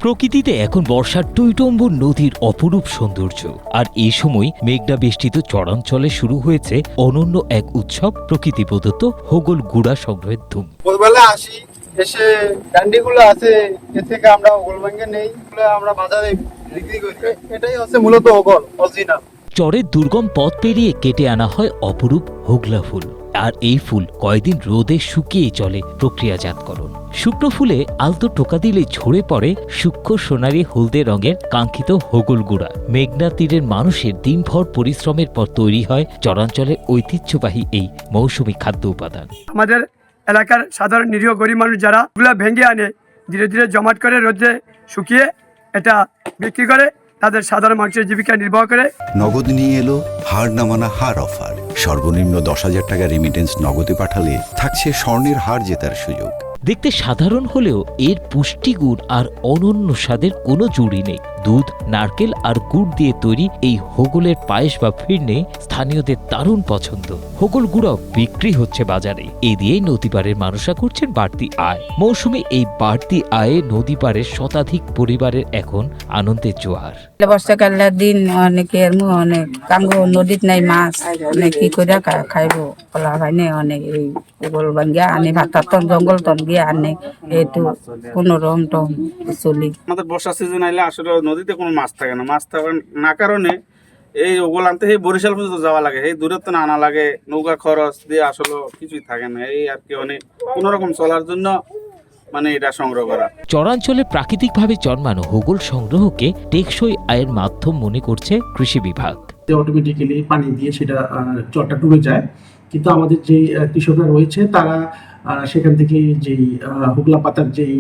প্রকৃতিতে এখন বর্ষার টইটম্বুর নদীর অপরূপ সৌন্দর্য, আর এই সময় মেঘনা বেষ্টিত চরাঞ্চলে শুরু হয়েছে অনন্য এক উৎসব, প্রকৃতি প্রদত্ত হোগল গুড়া সংগ্রহের ধুম। ভোরবেলা আসি, এসে ডান্ডিগুলো আছে, এ থেকে আমরা হোগল ভেঙে নেই, আমরা বাজারে বিক্রি করি। এটাই হচ্ছে মূলত হোগল অরিজিনাল। চরের দুর্গম পথ পেরিয়ে কেটে আনা হয় অপরূপ হোগলা ফুল, আর এই ফুল কয়েকদিন রোদে শুকিয়ে চলে প্রক্রিয়াজাতকরণ। শুকনো ফুলে আলতো টোকা দিলে ঝরে পড়ে সূক্ষ্ম সোনালী হলদে রঙের কাঙ্ক্ষিত হোগল গুড়া। মেঘনা তীরের মানুষের দিনভর পরিশ্রমের পর তৈরি হয় চরাঞ্চলের ঐতিহ্যবাহী এই মৌসুমী খাদ্য উপাদান। আমাদের এলাকার সাধারণ নিরীহ গরিব মানুষ যারা এগুলো ভেঙে আনে, ধীরে ধীরে জমাট করে রোদে শুকিয়ে এটা বিক্রি করে তাদের সাধারণ মানুষের জীবিকা নির্বাহ করে। নগদ নিয়ে এলো হার না মানা হার অফার। সর্বনিম্ন 10,000 টাকা রেমিটেন্স নগদে পাঠালে থাকছে স্বর্ণের হার জেতার সুযোগ। দেখতে সাধারণ হলেও এর পুষ্টিগুণ আর অনন্য স্বাদের কোনো জুড়ি নেই। দুধ, নারকেল আর গুড় দিয়ে তৈরি এই হোগলের পায়েস বা ফিরনে স্থানীয়দের দারুণ পছন্দ। হোগল গুড়াও বিক্রি হচ্ছে বাজারে। এই দিয়েই নদীপাড়ের মানুষরা করছেন বাড়তি আয়। মৌসুমে এই বাড়তি আয়ে নদীপাড়ের শতাধিক পরিবারের এখন আনন্দের জোয়ার। বর্ষাকালের দিন অনেকের অনেক কাঙ্গো নদীত নাই মাছ, অনেক কি করে খাইব কলা ভাইনে অনেক এই হোগল ভাঙ্গিয়া আনে, ভাতার তন জঙ্গল তন গিয়ে আনে, এইটু কোনো রকম টম চলি। আমাদের বর্ষা সিজন আইলে আসলে নদীতে কোনো মাছ থাকে না। মাছ থাকে না কারণে এই ওগুলো আনতে এই বরিশাল পর্যন্ত যাওয়া লাগে, এই দূরত্ব না আনা লাগে, নৌকা খরচ দিয়ে আসলে কিছুই থাকে না। এই আর কি অনেক কোনো রকম চলার জন্য মানে এটা সংগ্রহ করা। চরাঞ্চলে প্রাকৃতিকভাবে জন্মানো হোগল সংগ্রহকে টেকসই আয়ের মাধ্যম মনে করছে কৃষি বিভাগ। অটোমেটিক্যালি পানি দিয়ে সেটা চরটা ডুবে যায়, কিন্তু আমাদের যে কৃষকরা রয়েছে তারা সেখান থেকে যেই হোগলা পাতার যেই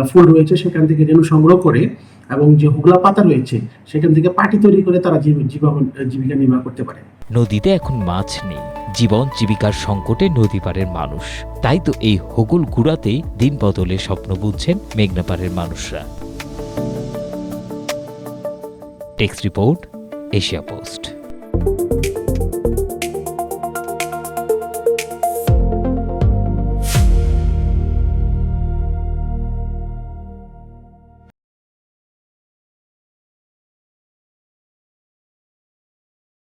ফুল রয়েছে সেখান থেকে রেণু সংগ্রহ করে এবং যে হোগলা পাতা রয়েছে সেখান থেকে পাটি তৈরি করে তারা জীবিকা নির্বাহ করতে পারে। নদীতে এখন মাছ নেই, জীবন জীবিকার সংকটে নদীপাড়ের মানুষ। তাই তো এই হোগল গুড়াতেই দিন বদলে স্বপ্ন বুনছেন মেঘনাপাড়ের মানুষরা। Text report, Asia post.